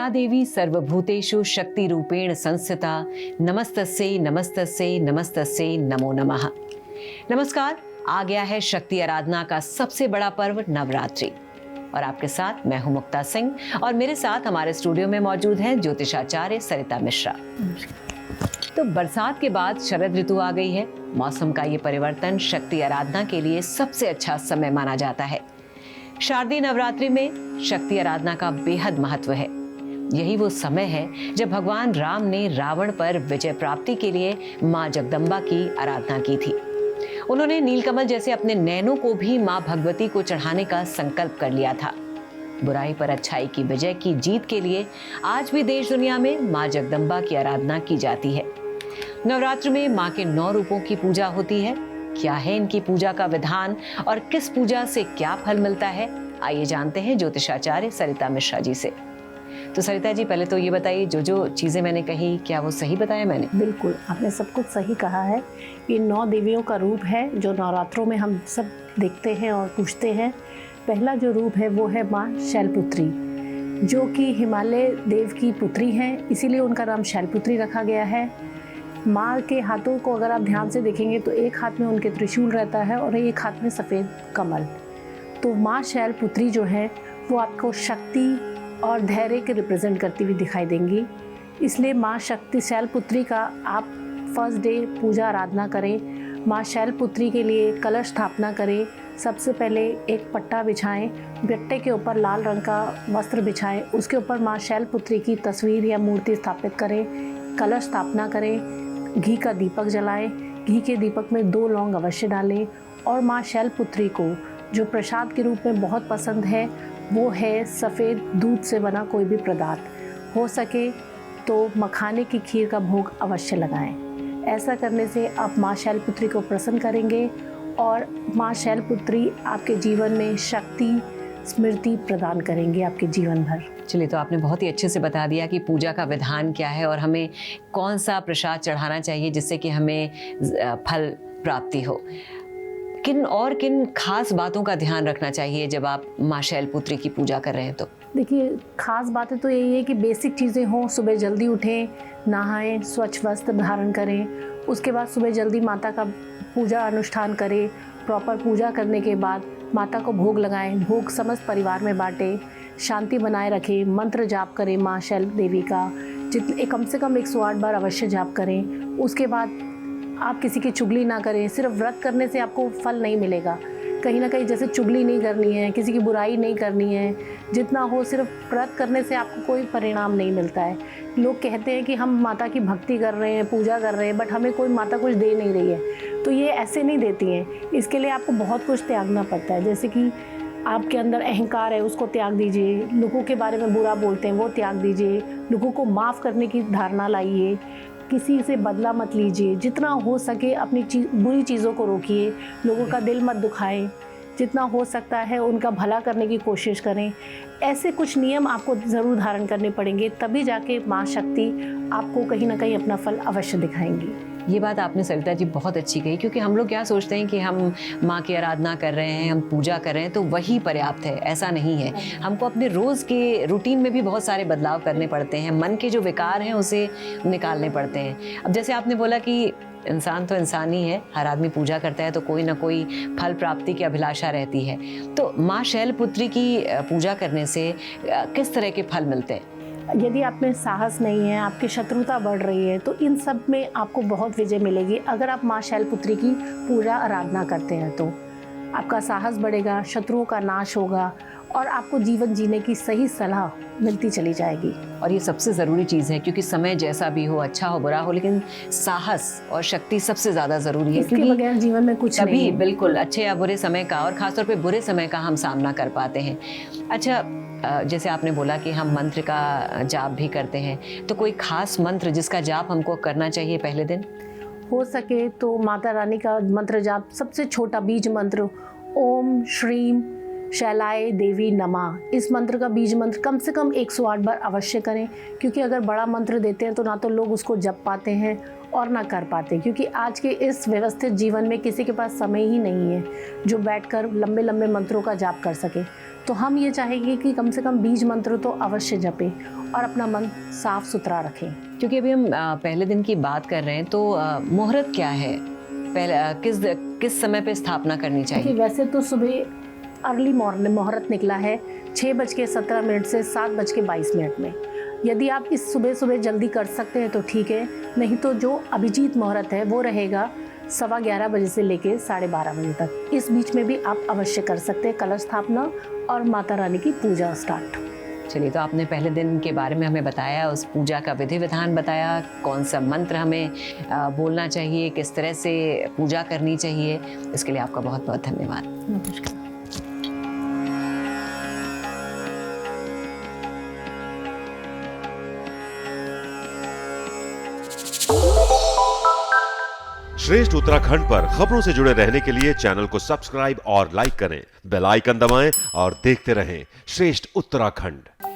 या देवी सर्वभूतेषु शक्ति रूपेण संस्थिता नमस्तस्यै नमस्तस्यै नमस्तस्यै नमो नमः। नमस्कार। आ गया है शक्ति आराधना का सबसे बड़ा पर्व नवरात्रि और आपके साथ मैं हूं मुक्ता सिंह और मेरे साथ हमारे स्टूडियो में मौजूद हैं ज्योतिषाचार्य सरिता मिश्रा। तो बरसात के बाद शरद ऋतु आ गई है। मौसम का ये परिवर्तन शक्ति आराधना के लिए सबसे अच्छा समय माना जाता है। शारदीय नवरात्रि में शक्ति आराधना का बेहद महत्व है। यही वो समय है जब भगवान राम ने रावण पर विजय प्राप्ति के लिए माँ जगदम्बा की आराधना की थी। उन्होंने नीलकमल जैसे अपने नैनों को भी माँ भगवती को चढ़ाने का संकल्प कर लिया था। बुराई पर अच्छाई की विजय की जीत के लिए आज भी देश दुनिया में माँ जगदम्बा की आराधना की जाती है। नवरात्र में माँ के 9 रूपों की पूजा होती है। क्या है इनकी पूजा का विधान और किस पूजा से क्या फल मिलता है, आइए जानते हैं ज्योतिषाचार्य सरिता मिश्रा जी से। तो सरिता जी, पहले तो ये बताइए, जो चीजें मैंने कही क्या वो सही बताया मैंने? बिल्कुल, आपने सब कुछ सही कहा है। ये 9 देवियों का रूप है जो नवरात्रों में हम सब देखते हैं और पूजते हैं। पहला जो रूप है वो है माँ शैलपुत्री, जो कि हिमालय देव की पुत्री हैं, इसीलिए उनका नाम शैलपुत्री रखा गया है। माँ के हाथों को अगर आप ध्यान से देखेंगे तो एक हाथ में उनके त्रिशूल रहता है और एक हाथ में सफ़ेद कमल। तो माँ शैलपुत्री जो है वो आपको शक्ति और धैर्य के रिप्रेजेंट करती हुई दिखाई देंगी। इसलिए माँ शक्ति शैलपुत्री का आप फर्स्ट डे पूजा आराधना करें। माँ शैलपुत्री के लिए कलश स्थापना करें। सबसे पहले एक पट्टा बिछाएं, पट्टे के ऊपर लाल रंग का वस्त्र बिछाएं, उसके ऊपर माँ शैलपुत्री की तस्वीर या मूर्ति स्थापित करें। कलश स्थापना करें, घी का दीपक जलाएं, घी के दीपक में 2 लौंग अवश्य डालें। और माँ शैलपुत्री को जो प्रसाद के रूप में बहुत पसंद है वो है सफ़ेद दूध से बना कोई भी पदार्थ। हो सके तो मखाने की खीर का भोग अवश्य लगाएं। ऐसा करने से आप माँ शैलपुत्री को प्रसन्न करेंगे और माँ शैलपुत्री आपके जीवन में शक्ति स्मृति प्रदान करेंगे आपके जीवन भर। चलिए, तो आपने बहुत ही अच्छे से बता दिया कि पूजा का विधान क्या है और हमें कौन सा प्रसाद चढ़ाना चाहिए जिससे कि हमें फल प्राप्ति हो। किन खास बातों का ध्यान रखना चाहिए जब आप माँ शैलपुत्री की पूजा कर रहे हैं? तो देखिए, खास बातें तो यही है कि बेसिक चीज़ें हों। सुबह जल्दी उठें, नहाएं, स्वच्छ वस्त्र धारण करें, उसके बाद सुबह जल्दी माता का पूजा अनुष्ठान करें। प्रॉपर पूजा करने के बाद माता को भोग लगाएं, भोग समस्त परिवार में बांटें, शांति बनाए रखें, मंत्र जाप करें माँ शैल देवी का कम से कम 108 बार अवश्य जाप करें। उसके बाद आप किसी की चुगली ना करें। सिर्फ व्रत करने से आपको फल नहीं मिलेगा, कहीं ना कहीं जैसे चुगली नहीं करनी है, किसी की बुराई नहीं करनी है। जितना हो सिर्फ व्रत करने से आपको कोई परिणाम नहीं मिलता है। लोग कहते हैं कि हम माता की भक्ति कर रहे हैं, पूजा कर रहे हैं, बट हमें कोई माता कुछ दे नहीं रही है, तो ये ऐसे नहीं देती हैं। इसके लिए आपको बहुत कुछ त्यागना पड़ता है। जैसे कि आपके अंदर अहंकार है, उसको त्याग दीजिए। लोगों के बारे में बुरा बोलते हैं, वो त्याग दीजिए। लोगों को माफ़ करने की धारणा लाइए। किसी से बदला मत लीजिए। जितना हो सके अपनी बुरी चीज़ों को रोकिए। लोगों का दिल मत दुखाएं। जितना हो सकता है उनका भला करने की कोशिश करें। ऐसे कुछ नियम आपको ज़रूर धारण करने पड़ेंगे, तभी जाके माँ शक्ति आपको कहीं ना कहीं अपना फल अवश्य दिखाएंगी। ये बात आपने सरिता जी बहुत अच्छी कही, क्योंकि हम लोग क्या सोचते हैं कि हम माँ की आराधना कर रहे हैं, हम पूजा कर रहे हैं तो वही पर्याप्त है। ऐसा नहीं है। हमको अपने रोज़ के रूटीन में भी बहुत सारे बदलाव करने पड़ते हैं। मन के जो विकार हैं उसे निकालने पड़ते हैं। अब जैसे आपने बोला कि इंसान तो इंसान ही है, हर आदमी पूजा करता है तो कोई ना कोई फल प्राप्ति की अभिलाषा रहती है। तो माँ शैलपुत्री की पूजा करने से किस तरह के फल मिलते हैं? यदि आप में साहस नहीं है, आपकी शत्रुता बढ़ रही है, तो इन सब में आपको बहुत विजय मिलेगी। अगर आप माँ शैलपुत्री की पूजा आराधना करते हैं तो आपका साहस बढ़ेगा, शत्रुओं का नाश होगा और आपको जीवन जीने की सही सलाह मिलती चली जाएगी। और ये सबसे ज़रूरी चीज़ है, क्योंकि समय जैसा भी हो, अच्छा हो बुरा हो, लेकिन साहस और शक्ति सबसे ज़्यादा ज़रूरी है। इसके बगैर जीवन में कुछ नहीं है। बिल्कुल, अच्छे या बुरे समय का और ख़ासतौर पे बुरे समय का हम सामना कर पाते हैं। अच्छा, जैसे आपने बोला कि हम मंत्र का जाप भी करते हैं, तो कोई खास मंत्र जिसका जाप हमको करना चाहिए पहले दिन? हो सके तो माता रानी का मंत्र जाप, सबसे छोटा बीज मंत्र ओम श्रीम शैलाय देवी नमः, इस मंत्र का बीज मंत्र कम से कम 108 बार अवश्य करें। क्योंकि अगर बड़ा मंत्र देते हैं तो ना तो लोग उसको जप पाते हैं और ना कर पाते, क्योंकि आज के इस व्यवस्थित जीवन में किसी के पास समय ही नहीं है जो बैठकर लंबे लंबे मंत्रों का जाप कर सके। तो हम ये चाहेंगे कि कम से कम 20 मंत्र तो अवश्य जपें और अपना मन साफ सुथरा रखें। क्योंकि अभी हम पहले दिन की बात कर रहे हैं, तो मुहूर्त क्या है, पहले किस समय पे स्थापना करनी चाहिए? वैसे तो सुबह अर्ली मॉर्निंग मुहूर्त निकला है 6:17 से 7:22 में। यदि आप इस सुबह सुबह जल्दी कर सकते हैं तो ठीक है, नहीं तो जो अभिजीत मुहूर्त है वो रहेगा 11:15 बजे से लेके 12:30 बजे तक। इस बीच में भी आप अवश्य कर सकते हैं कलश स्थापना और माता रानी की पूजा स्टार्ट। चलिए, तो आपने पहले दिन के बारे में हमें बताया, उस पूजा का विधि विधान बताया, कौन सा मंत्र हमें बोलना चाहिए, किस तरह से पूजा करनी चाहिए। इसके लिए आपका बहुत बहुत धन्यवाद। नमस्कार। श्रेष्ठ उत्तराखंड पर खबरों से जुड़े रहने के लिए चैनल को सब्सक्राइब और लाइक करें, बेल आइकन दबाएं और देखते रहें श्रेष्ठ उत्तराखंड।